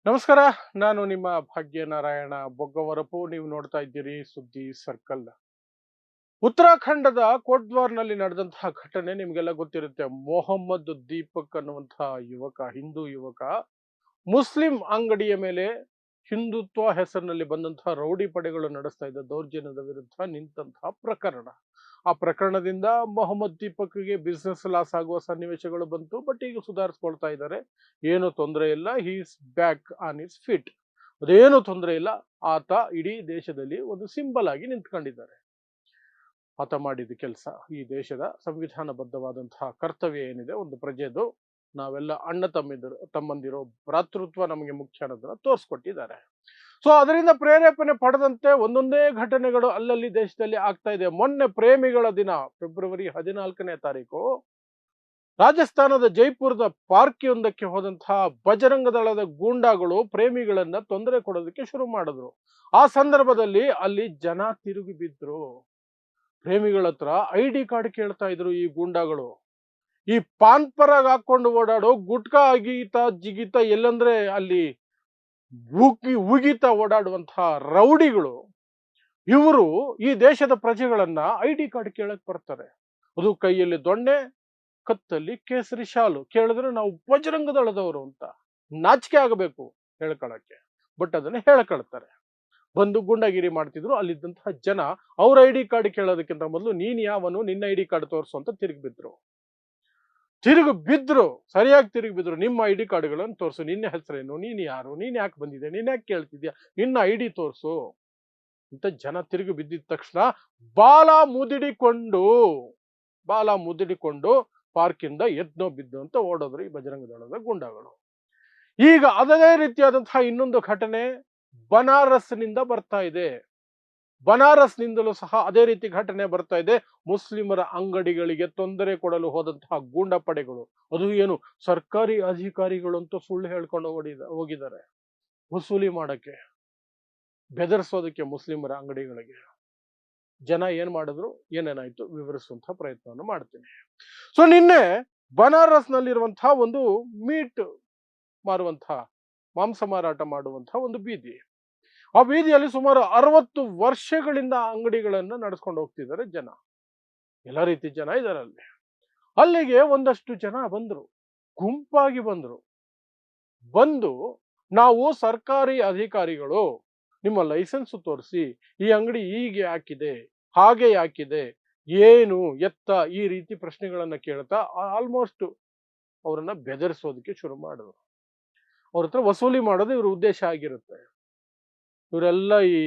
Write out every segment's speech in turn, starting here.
ನಮಸ್ಕಾರ. ನಾನು ನಿಮ್ಮ ಭಾಗ್ಯನಾರಾಯಣ ಬೊಗ್ಗವರಪು. ನೀವು ನೋಡ್ತಾ ಇದ್ದೀರಿ ಸುದ್ದಿ ಸರ್ಕಲ್. ಉತ್ತರಾಖಂಡದ ಕೋಟ್ದ್ವಾರ್ನಲ್ಲಿ ನಡೆದಂತಹ ಘಟನೆ ನಿಮಗೆಲ್ಲ ಗೊತ್ತಿರುತ್ತೆ. ಮೊಹಮ್ಮದ್ ದೀಪಕ್ ಅನ್ನುವಂತಹ ಯುವಕ, ಹಿಂದೂ ಯುವಕ, ಮುಸ್ಲಿಂ ಅಂಗಡಿಯ ಮೇಲೆ ಹಿಂದುತ್ವ ಹೆಸರಿನಲ್ಲಿ ಬಂದಂತಹ ರೌಡಿ ಪಡೆಗಳು ನಡೆಸ್ತಾ ಇದ್ದ ದೌರ್ಜನ್ಯದ ವಿರುದ್ಧ ನಿಂತಹ ಪ್ರಕರಣ. ಆ ಪ್ರಕರಣದಿಂದ ಮೊಹಮ್ಮದ್ ದೀಪಕ್ಗೆ ಬಿಸ್ನೆಸ್ ಲಾಸ್ ಆಗುವ ಸನ್ನಿವೇಶಗಳು ಬಂತು. ಬಟ್ ಈಗ ಸುಧಾರಿಸ್ಕೊಳ್ತಾ ಇದ್ದಾರೆ. ಏನು ತೊಂದರೆ ಇಲ್ಲ. He is back on is fit. ಅದೇನು ತೊಂದರೆ ಇಲ್ಲ. ಆತ ಇಡೀ ದೇಶದಲ್ಲಿ ಒಂದು ಸಿಂಬಲ್ ಆಗಿ ನಿಂತ್ಕೊಂಡಿದ್ದಾರೆ. ಆತ ಮಾಡಿದ ಕೆಲಸ, ಈ ದೇಶದ ಸಂವಿಧಾನಬದ್ಧವಾದಂತಹ ಕರ್ತವ್ಯ ಏನಿದೆ ಒಂದು ಪ್ರಜೆದು, ನಾವೆಲ್ಲ ಅಣ್ಣ ತಮ್ಮಂದಿರೋ ಭ್ರಾತೃತ್ವ ನಮಗೆ ಮುಖ್ಯ ಅನ್ನೋದನ್ನ ತೋರಿಸ್ಕೊಟ್ಟಿದ್ದಾರೆ. ಸೊ ಅದರಿಂದ ಪ್ರೇರೇಪಣೆ ಪಡೆದಂತೆ ಒಂದೊಂದೇ ಘಟನೆಗಳು ಅಲ್ಲಲ್ಲಿ ದೇಶದಲ್ಲಿ ಆಗ್ತಾ ಇದೆ. ಮೊನ್ನೆ ಪ್ರೇಮಿಗಳ ದಿನ ಫೆಬ್ರವರಿ 14ನೇ ತಾರೀಕು ರಾಜಸ್ಥಾನದ ಜೈಪುರದ ಪಾರ್ಕಿಯೊಂದಕ್ಕೆ ಹೋದಂತಹ ಬಜರಂಗ ದಳದ ಗೂಂಡಾಗಳು ಪ್ರೇಮಿಗಳನ್ನ ತೊಂದರೆ ಕೊಡೋದಕ್ಕೆ ಶುರು ಮಾಡಿದ್ರು. ಆ ಸಂದರ್ಭದಲ್ಲಿ ಅಲ್ಲಿ ಜನ ತಿರುಗಿ ಬಿದ್ರು. ಪ್ರೇಮಿಗಳ ಹತ್ರ ID ಕಾರ್ಡ್ ಕೇಳ್ತಾ ಇದ್ರು ಈ ಗೂಂಡಾಗಳು. ಈ ಪಾನ್ ಪರಾಗ್ ಹಾಕೊಂಡು ಓಡಾಡೋ, ಗುಟ್ಕಾ ಅಗೀತಾ ಜಿಗಿತಾ, ಎಲ್ಲಂದ್ರೆ ಅಲ್ಲಿ ಉಗಿತಾ ಓಡಾಡುವಂತಹ ರೌಡಿಗಳು ಇವರು ಈ ದೇಶದ ಪ್ರಜೆಗಳನ್ನ ID ಕಾರ್ಡ್ ಕೇಳಕ್ ಬರ್ತಾರೆ. ಅದು ಕೈಯಲ್ಲಿ ದೊಣ್ಣೆ, ಕತ್ತಲ್ಲಿ ಕೇಸರಿ ಶಾಲು. ಕೇಳಿದ್ರೆ ನಾವು ಬಜರಂಗ ದಳದವರು ಅಂತ ನಾಚಿಕೆ ಆಗಬೇಕು ಹೇಳ್ಕೊಳಕ್ಕೆ. ಬಟ್ ಅದನ್ನ ಹೇಳ್ಕೊಳ್ತಾರೆ. ಬಂದು ಗುಂಡಾಗಿರಿ ಮಾಡ್ತಿದ್ರು. ಅಲ್ಲಿದ್ದಂತಹ ಜನ ಅವ್ರ ID ಕಾರ್ಡ್ ಕೇಳೋದಕ್ಕಿಂತ ಮೊದಲು ನೀನ್ ಯಾವನು, ನಿನ್ನ ID ಕಾರ್ಡ್ ತೋರಿಸು ಅಂತ ತಿರುಗಿ ಬಿದ್ರು. ಸರಿಯಾಗಿ ತಿರುಗಿ ಬಿದ್ರು. ನಿಮ್ಮ ID ಕಾರ್ಡ್ಗಳನ್ನು ತೋರಿಸು, ನಿನ್ನ ಹೆಸರೇನು, ನೀನ್ ಯಾರು, ನೀನ್ ಯಾಕೆ ಬಂದಿದೆ, ನೀನ್ ಯಾಕೆ ಕೇಳ್ತಿದ್ಯಾ, ನಿನ್ನ ID ತೋರಿಸು ಅಂತ ಜನ ತಿರುಗಿ ಬಿದ್ದಿದ ತಕ್ಷಣ ಬಾಲ ಮುದಿಡಿಕೊಂಡು ಪಾರ್ಕಿಂದ ಎದ್ನೋ ಬಿದ್ದು ಅಂತ ಓಡೋದ್ರು ಈ ಬಜರಂಗ ದಳದ ಗುಂಡಾಗಳು. ಈಗ ಅದೇ ರೀತಿಯಾದಂತಹ ಇನ್ನೊಂದು ಘಟನೆ ಬನಾರಸ್ನಿಂದ ಬರ್ತಾ ಇದೆ. ಬನಾರಸ್ನಿಂದಲೂ ಸಹ ಅದೇ ರೀತಿ ಘಟನೆ ಬರ್ತಾ ಇದೆ. ಮುಸ್ಲಿಮರ ಅಂಗಡಿಗಳಿಗೆ ತೊಂದರೆ ಕೊಡಲು ಹೋದಂತಹ ಗೂಂಡಾ ಪಡೆಗಳು, ಅದು ಏನು ಸರ್ಕಾರಿ ಅಧಿಕಾರಿಗಳು ಅಂತ ಸುಳ್ಳು ಹೇಳ್ಕೊಂಡು ಹೋಗಿದ್ದಾರೆ ವಸೂಲಿ ಮಾಡಕ್ಕೆ, ಬೆದರಿಸೋದಕ್ಕೆ ಮುಸ್ಲಿಮರ ಅಂಗಡಿಗಳಿಗೆ. ಜನ ಏನ್ ಮಾಡಿದ್ರು, ಏನೇನಾಯ್ತು ವಿವರಿಸುವಂತಹ ಪ್ರಯತ್ನವನ್ನು ಮಾಡ್ತೀನಿ. ಸೊ ನಿನ್ನೆ ಬನಾರಸ್ನಲ್ಲಿರುವಂತಹ ಒಂದು ಮೀಟ್ ಮಾರುವಂತಹ, ಮಾಂಸ ಮಾರಾಟ ಮಾಡುವಂತಹ ಒಂದು ಬೀದಿ. ಆ ಬೀದಿಯಲ್ಲಿ ಸುಮಾರು 60 ವರ್ಷಗಳಿಂದ ಅಂಗಡಿಗಳನ್ನ ನಡೆಸ್ಕೊಂಡು ಹೋಗ್ತಿದ್ದಾರೆ ಜನ. ಎಲ್ಲ ರೀತಿ ಜನ ಇದ್ದಾರೆ ಅಲ್ಲಿ. ಅಲ್ಲಿಗೆ ಒಂದಷ್ಟು ಜನ ಬಂದ್ರು, ಗುಂಪಾಗಿ ಬಂದು ನಾವು ಸರ್ಕಾರಿ ಅಧಿಕಾರಿಗಳು, ನಿಮ್ಮ ಲೈಸೆನ್ಸ್ ತೋರಿಸಿ, ಈ ಅಂಗಡಿ ಹೀಗೆ ಹಾಕಿದೆ, ಹಾಗೆ ಯಾಕಿದೆ, ಏನು ಎತ್ತ, ಈ ರೀತಿ ಪ್ರಶ್ನೆಗಳನ್ನ ಕೇಳ್ತಾ ಆಲ್ಮೋಸ್ಟ್ ಅವರನ್ನ ಬೆದರಿಸೋದಕ್ಕೆ ಶುರು ಮಾಡಿದ್ರು. ಅವ್ರ ಹತ್ರ ವಸೂಲಿ ಮಾಡೋದು ಇವ್ರ ಉದ್ದೇಶ ಆಗಿರುತ್ತೆ. ಇವರೆಲ್ಲ ಈ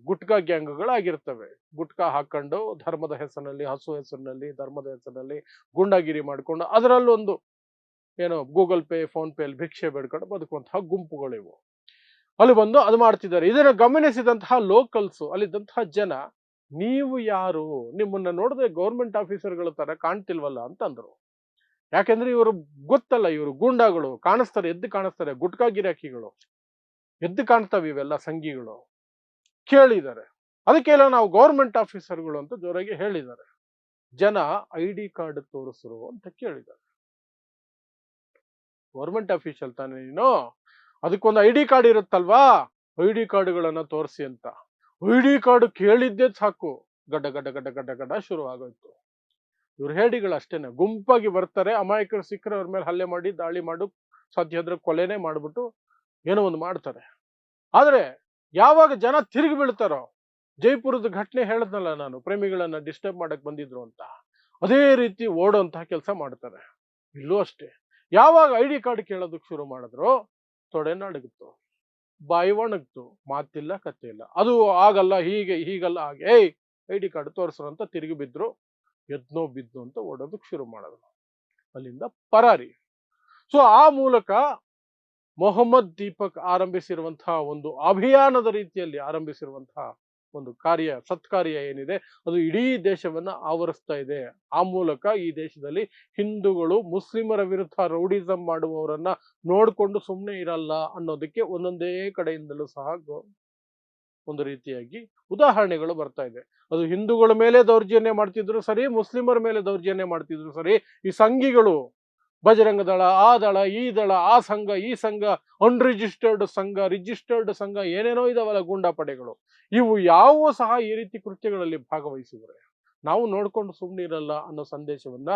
ಗುಟ್ಕಾ ಗ್ಯಾಂಗ್ಗಳಾಗಿರ್ತವೆ. ಗುಟ್ಕಾ ಹಾಕೊಂಡು ಧರ್ಮದ ಹೆಸರಿನಲ್ಲಿ, ಹಸು ಹೆಸರಿನಲ್ಲಿ, ಧರ್ಮದ ಹೆಸರಿನಲ್ಲಿ ಗೂಂಡಾಗಿರಿ ಮಾಡ್ಕೊಂಡು, ಅದರಲ್ಲೊಂದು ಏನೋ ಗೂಗಲ್ ಪೇ, ಫೋನ್ ಪೇ ಅಲ್ಲಿ ಭಿಕ್ಷೆ ಬೇಡ್ಕೊಂಡು ಬದುಕುವಂತಹ ಗುಂಪುಗಳಿವು. ಅಲ್ಲಿ ಬಂದು ಅದು ಮಾಡ್ತಿದ್ದಾರೆ. ಇದನ್ನ ಗಮನಿಸಿದಂತಹ ಲೋಕಲ್ಸ್, ಅಲ್ಲಿದ್ದಂತಹ ಜನ, ನೀವು ಯಾರು, ನಿಮ್ಮನ್ನ ನೋಡಿದ್ರೆ ಗೌರ್ಮೆಂಟ್ ಆಫೀಸರ್ಗಳ ತರ ಕಾಣ್ತಿಲ್ವಲ್ಲ ಅಂತಂದ್ರು. ಯಾಕೆಂದ್ರೆ ಇವರು ಗೊತ್ತಲ್ಲ, ಇವರು ಗೂಂಡಾಗಳು, ಕಾಣಿಸ್ತಾರೆ, ಎದ್ದು ಕಾಣಿಸ್ತಾರೆ, ಗುಟ್ಕಾ ಗಿರಾಕಿಗಳು ಎದ್ದು ಕಾಣ್ತವೆ ಇವೆಲ್ಲ ಸಂಘಿಗಳು. ಕೇಳಿದ್ದಾರೆ. ಅದಕ್ಕೆಲ್ಲ ನಾವು ಗೌರ್ಮೆಂಟ್ ಆಫೀಸರ್ಗಳು ಅಂತ ಜೋರಾಗಿ ಹೇಳಿದ್ದಾರೆ. ಜನ ID ಕಾರ್ಡ್ ತೋರಿಸ್ರು ಅಂತ ಕೇಳಿದ್ದಾರೆ. ಗೌರ್ಮೆಂಟ್ ಆಫೀಸಲ್ ತಾನೇ ನೀನು, ಅದಕ್ಕೊಂದು ID ಕಾರ್ಡ್ ಇರುತ್ತಲ್ವಾ, ID ಕಾರ್ಡ್ಗಳನ್ನ ತೋರಿಸಿ ಅಂತ. ID ಕಾರ್ಡ್ ಕೇಳಿದ್ದೆ ಸಾಕು, ಗಡ್ಡ ಗಡ್ಡ ಗಡ್ಡ ಗಡ್ಡ ಗಡ್ಡ ಶುರು ಆಗೋಯ್ತು. ಇವ್ರ ಹೇಡಿಗಳು ಅಷ್ಟೇನೆ, ಗುಂಪಾಗಿ ಬರ್ತಾರೆ, ಅಮಾಯಕರು ಸಿಕ್ಕರೆ ಅವ್ರ ಮೇಲೆ ಹಲ್ಲೆ ಮಾಡಿ, ದಾಳಿ ಮಾಡು, ಸಾಧ್ಯ ಆದ್ರೆ ಕೊಲೆನೇ ಮಾಡ್ಬಿಟ್ಟು ಏನೋ ಒಂದು ಮಾಡ್ತಾರೆ. ಆದ್ರೆ ಯಾವಾಗ ಜನ ತಿರುಗಿ ಬೀಳ್ತಾರೋ, ಜೈಪುರದ ಘಟನೆ ಹೇಳಿದ್ನಲ್ಲ ನಾನು, ಪ್ರೇಮಿಗಳನ್ನ ಡಿಸ್ಟರ್ಬ್ ಮಾಡಕ್ ಬಂದಿದ್ರು ಅಂತ, ಅದೇ ರೀತಿ ಓಡೋಂತಹ ಕೆಲಸ ಮಾಡ್ತಾರೆ. ಇಲ್ಲೂ ಅಷ್ಟೇ, ಯಾವಾಗ ID ಕಾರ್ಡ್ ಕೇಳೋದಕ್ಕೆ ಶುರು ಮಾಡಿದ್ರು, ತೊಡೆ ನಡುಗಿತ್ತು, ಬಾಯಿ ಒಣಗ್ತು, ಮಾತಿಲ್ಲ ಕತ್ತೆ ಇಲ್ಲ. ಅದು ಆಗಲ್ಲ, ಹೀಗಲ್ಲ ಹಾಗೆ, ID ಕಾರ್ಡ್ ತೋರಿಸ್ರು ಅಂತ ತಿರುಗಿ ಬಿದ್ರು, ಎದ್ನೋ ಬಿದ್ದು ಅಂತ ಓಡೋದಕ್ಕೆ ಶುರು ಮಾಡಿದ್ರು. ಅಲ್ಲಿಂದ ಪರಾರಿ. ಸೊ ಆ ಮೂಲಕ ಮೊಹಮ್ಮದ್ ದೀಪಕ್ ಆರಂಭಿಸಿರುವಂತಹ ಒಂದು ಅಭಿಯಾನದ ರೀತಿಯಲ್ಲಿ ಆರಂಭಿಸಿರುವಂತಹ ಒಂದು ಸತ್ಕಾರ್ಯ ಏನಿದೆ, ಅದು ಇಡೀ ದೇಶವನ್ನ ಆವರಿಸ್ತಾ ಇದೆ. ಆ ಮೂಲಕ ಈ ದೇಶದಲ್ಲಿ ಹಿಂದೂಗಳು ಮುಸ್ಲಿಮರ ವಿರುದ್ಧ ರೌಡಿಸಂ ಮಾಡುವವರನ್ನ ನೋಡ್ಕೊಂಡು ಸುಮ್ಮನೆ ಇರಲ್ಲ ಅನ್ನೋದಕ್ಕೆ ಒಂದೊಂದೇ ಕಡೆಯಿಂದಲೂ ಸಹ ಒಂದು ರೀತಿಯಾಗಿ ಉದಾಹರಣೆಗಳು ಬರ್ತಾ ಇದೆ. ಅದು ಹಿಂದೂಗಳ ಮೇಲೆ ದೌರ್ಜನ್ಯ ಮಾಡ್ತಿದ್ರು ಸರಿ, ಮುಸ್ಲಿಮರ ಮೇಲೆ ದೌರ್ಜನ್ಯ ಮಾಡ್ತಿದ್ರು ಸರಿ, ಈ ಸಂಘಿಗಳು ಬಜರಂಗ ದಳ, ಆ ದಳ, ಈ ದಳ, ಆ ಸಂಘ, ಈ ಸಂಘ, ಅನ್ರಿಜಿಸ್ಟರ್ಡ್ ಸಂಘ, ರಿಜಿಸ್ಟರ್ಡ್ ಸಂಘ, ಏನೇನೋ ಇದಾವಲ್ಲ ಗೂಂಡಾ ಪಡೆಗಳು. ಇವು ಯಾವುವು ಸಹ ಈ ರೀತಿ ಕೃತ್ಯಗಳಲ್ಲಿ ಭಾಗವಹಿಸಿದರೆ ನಾವು ನೋಡ್ಕೊಂಡು ಸುಮ್ಮನಿರಲ್ಲ ಅನ್ನೋ ಸಂದೇಶವನ್ನ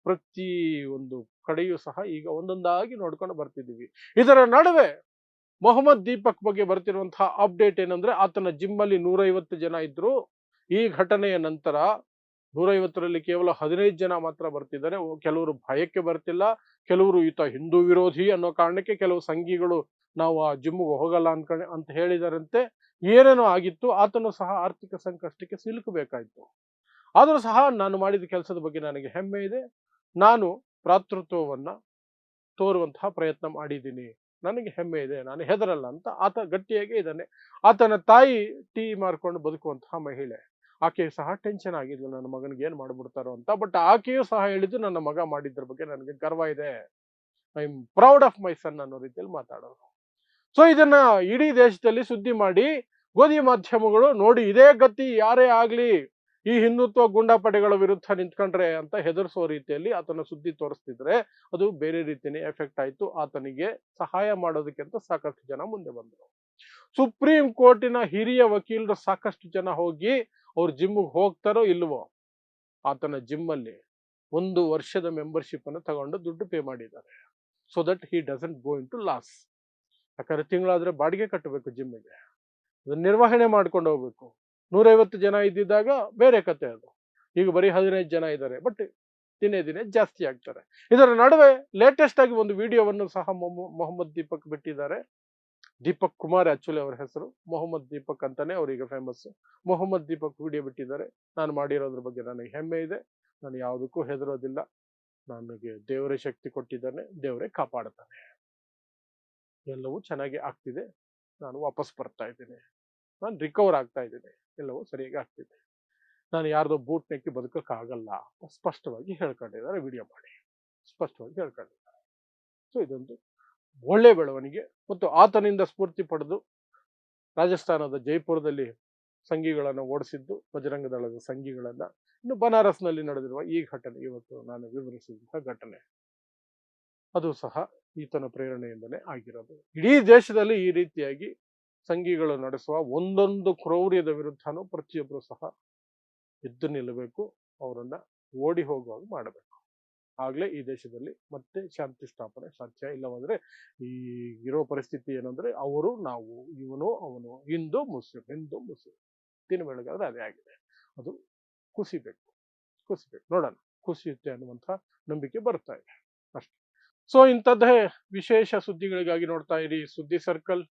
ಪ್ರತಿ ಒಂದು ಕಡೆಯೂ ಸಹ ಈಗ ಒಂದೊಂದಾಗಿ ನೋಡ್ಕೊಂಡು ಬರ್ತಿದ್ದೀವಿ. ಇದರ ನಡುವೆ ಮೊಹಮ್ಮದ್ ದೀಪಕ್ ಬಗ್ಗೆ ಬರ್ತಿರುವಂತಹ ಅಪ್ಡೇಟ್ ಏನಂದ್ರೆ, ಆತನ ಜಿಮ್ ಅಲ್ಲಿ 150 ಜನ ಇದ್ರು. ಈ ಘಟನೆಯ ನಂತರ 150ರಲ್ಲಿ ಕೇವಲ 15 ಜನ ಮಾತ್ರ ಬರ್ತಿದ್ದಾರೆ. ಕೆಲವರು ಭಯಕ್ಕೆ ಬರ್ತಿಲ್ಲ, ಕೆಲವರು ಈತ ಹಿಂದೂ ವಿರೋಧಿ ಅನ್ನೋ ಕಾರಣಕ್ಕೆ ಕೆಲವು ಸಂಘಿಗಳು ನಾವು ಆ ಜಿಮ್ಗೆ ಹೋಗಲ್ಲ ಅಂತ ಹೇಳಿದಾರಂತೆ. ಏನೇನೋ ಆಗಿತ್ತು. ಆತನು ಸಹ ಆರ್ಥಿಕ ಸಂಕಷ್ಟಕ್ಕೆ ಸಿಲುಕಬೇಕಾಯ್ತು. ಆದರೂ ಸಹ ನಾನು ಮಾಡಿದ ಕೆಲಸದ ಬಗ್ಗೆ ನನಗೆ ಹೆಮ್ಮೆ ಇದೆ. ನಾನು ಭ್ರಾತೃತ್ವವನ್ನ ತೋರುವಂತಹ ಪ್ರಯತ್ನ ಮಾಡಿದ್ದೀನಿ. ನನಗೆ ಹೆಮ್ಮೆ ಇದೆ, ನಾನು ಹೆದರಲ್ಲ ಅಂತ ಆತ ಗಟ್ಟಿಯಾಗಿ ಇದ್ದಾನೆ. ಆತನ ತಾಯಿ ಟೀ ಮಾರ್ಕೊಂಡು ಬದುಕುವಂತಹ ಮಹಿಳೆ. ಆಕೆಯು ಸಹ ಟೆನ್ಷನ್ ಆಗಿದ್ಲು, ನನ್ನ ಮಗನಿಗೆ ಏನ್ ಮಾಡ್ಬಿಡ್ತಾರೋ ಅಂತ. ಬಟ್ ಆಕೆಯೂ ಸಹ ಹೇಳಿದ್ದು, ನನ್ನ ಮಗ ಮಾಡಿದ್ರ ಬಗ್ಗೆ ನನಗೆ ಗರ್ವ ಇದೆ, I am proud of my son ಅನ್ನೋ ರೀತಿಯಲ್ಲಿ ಮಾತಾಡೋರು. ಸೊ ಇದನ್ನ ಇಡೀ ದೇಶದಲ್ಲಿ ಸುದ್ದಿ ಮಾಡಿ ಗೋಧಿ ಮಾಧ್ಯಮಗಳು ನೋಡಿ, ಇದೇ ಗತಿ ಯಾರೇ ಆಗ್ಲಿ ಈ ಹಿಂದುತ್ವ ಗೂಂಡಾ ಪಡೆಗಳ ವಿರುದ್ಧ ನಿಂತ್ಕೊಂಡ್ರೆ ಅಂತ ಹೆದರ್ಸೋ ರೀತಿಯಲ್ಲಿ ಆತನ ಸುದ್ದಿ ತೋರಿಸ್ತಿದ್ರೆ ಅದು ಬೇರೆ ರೀತಿಯೇ ಎಫೆಕ್ಟ್ ಆಯ್ತು. ಆತನಿಗೆ ಸಹಾಯ ಮಾಡೋದಕ್ಕೆ ಅಂತ ಸಾಕಷ್ಟು ಜನ ಮುಂದೆ ಬಂದರು. ಸುಪ್ರೀಂ ಕೋರ್ಟಿನ ಹಿರಿಯ ವಕೀಲರು ಸಾಕಷ್ಟು ಜನ ಹೋಗಿ ಅವ್ರ ಜಿಮ್ಗೆ ಹೋಗ್ತಾರೋ ಇಲ್ವೋ, ಆತನ ಜಿಮ್ ಅಲ್ಲಿ 1 ವರ್ಷದ ಮೆಂಬರ್ಶಿಪ್ ಅನ್ನು ತಗೊಂಡು ದುಡ್ಡು ಪೇ ಮಾಡಿದ್ದಾರೆ. So that he doesn't go into loss. ಯಾಕಂದ್ರೆ ತಿಂಗಳಾದ್ರೆ ಬಾಡಿಗೆ ಕಟ್ಟಬೇಕು ಜಿಮ್ಮಿಗೆ, ಅದನ್ನ ನಿರ್ವಹಣೆ ಮಾಡ್ಕೊಂಡು ಹೋಗ್ಬೇಕು. 150 ಜನ ಇದ್ದಿದ್ದಾಗ ಬೇರೆ ಕತೆ ಅದು. ಈಗ ಬರೀ 15 ಜನ ಇದ್ದಾರೆ, ಬಟ್ ದಿನೇ ದಿನೇ ಜಾಸ್ತಿ ಆಗ್ತಾರೆ. ಇದರ ನಡುವೆ ಲೇಟೆಸ್ಟ್ ಆಗಿ ಒಂದು ವಿಡಿಯೋವನ್ನು ಸಹ ಮೊಹಮ್ಮದ್ ದೀಪಕ್ ಬಿಟ್ಟಿದ್ದಾರೆ. ದೀಪಕ್ ಕುಮಾರ್ ಆಕ್ಚುಲಿ ಅವರ ಹೆಸರು, ಮೊಹಮ್ಮದ್ ದೀಪಕ್ ಅಂತಾನೆ ಅವರೀಗ ಫೇಮಸ್. ಮೊಹಮ್ಮದ್ ದೀಪಕ್ ವಿಡಿಯೋ ಬಿಟ್ಟಿದ್ದಾರೆ. ನಾನು ಮಾಡಿರೋದ್ರ ಬಗ್ಗೆ ನನಗೆ ಹೆಮ್ಮೆ ಇದೆ, ನಾನು ಯಾವುದಕ್ಕೂ ಹೆದರೋದಿಲ್ಲ. ನನಗೆ ದೇವರೇ ಶಕ್ತಿ ಕೊಟ್ಟಿದ್ದಾನೆ, ದೇವರೇ ಕಾಪಾಡ್ತಾನೆ, ಎಲ್ಲವೂ ಚೆನ್ನಾಗಿ ಆಗ್ತಿದೆ, ನಾನು ವಾಪಸ್ ಬರ್ತಾ ಇದ್ದೀನಿ, ನಾನು ರಿಕವರ್ ಆಗ್ತಾ ಇದ್ದೀನಿ, ಎಲ್ಲವೂ ಸರಿಯಾಗಿ ಆಗ್ತಿದೆ, ನಾನು ಯಾರ್ದೋ ಬೂಟ್ ನೆಕ್ಕಿ ಬದುಕಕ್ಕಾಗಲ್ಲ ಸ್ಪಷ್ಟವಾಗಿ ಹೇಳ್ಕೊಂಡಿದ್ದಾರೆ. ವಿಡಿಯೋ ಮಾಡಿ ಸ್ಪಷ್ಟವಾಗಿ ಹೇಳ್ಕೊಂಡಿದ್ದಾರೆ. ಸೊ ಇದೊಂದು ಒಳ್ಳೆ ಬೆಳವಣಿಗೆ. ಮತ್ತು ಆತನಿಂದ ಸ್ಫೂರ್ತಿ ಪಡೆದು ರಾಜಸ್ಥಾನದ ಜೈಪುರದಲ್ಲಿ ಸಂಘಿಗಳನ್ನು ಓಡಿಸಿದ್ದು, ಬಜರಂಗ ದಳದ ಸಂಘಿಗಳನ್ನ. ಇನ್ನು ಬನಾರಸ್ನಲ್ಲಿ ನಡೆದಿರುವ ಈ ಘಟನೆ, ಇವತ್ತು ನಾನು ವಿವರಿಸಿದಂತಹ ಘಟನೆ, ಅದು ಸಹ ಈತನ ಪ್ರೇರಣೆಯಿಂದಲೇ ಆಗಿರೋದು. ಇಡೀ ದೇಶದಲ್ಲಿ ಈ ರೀತಿಯಾಗಿ ಸಂಘಿಗಳು ನಡೆಸುವ ಒಂದೊಂದು ಕ್ರೌರ್ಯದ ವಿರುದ್ಧನೂ ಪ್ರತಿಯೊಬ್ಬರು ಸಹ ಎದ್ದು ನಿಲ್ಲಬೇಕು, ಅವರನ್ನ ಓಡಿ ಹೋಗುವಾಗ ಮಾಡಬೇಕು. ಆಗ್ಲೇ ಈ ದೇಶದಲ್ಲಿ ಮತ್ತೆ ಶಾಂತಿ ಸ್ಥಾಪನೆ ಸಾಧ್ಯ. ಇಲ್ಲವಾದ್ರೆ ಈ ಇರೋ ಪರಿಸ್ಥಿತಿ ಏನಂದ್ರೆ ಅವರು ನಾವು, ಇವನು ಅವನು, ಹಿಂದೂ ಮುಸ್ಲಿಂ, ಹಿಂದೂ ಮುಸ್ಲಿಂ, ದಿನ ಬೆಳಗಾದ್ರೆ ಅದೇ ಆಗಿದೆ. ಅದು ಕುಸಿಬೇಕು, ನೋಡೋಣ ಕುಸಿಯುತ್ತೆ ಅನ್ನುವಂಥ ನಂಬಿಕೆ ಬರ್ತಾ ಇದೆ ಅಷ್ಟೇ. ಸೊ ಇಂಥದ್ದೇ ವಿಶೇಷ ಸುದ್ದಿಗಳಿಗಾಗಿ ನೋಡ್ತಾ ಇರಿ ಸುದ್ದಿ ಸರ್ಕಲ್.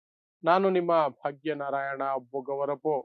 ನಾನು ನಿಮ್ಮ ಭಾಗ್ಯ ನಾರಾಯಣ ಬೊಗವರಪೋ.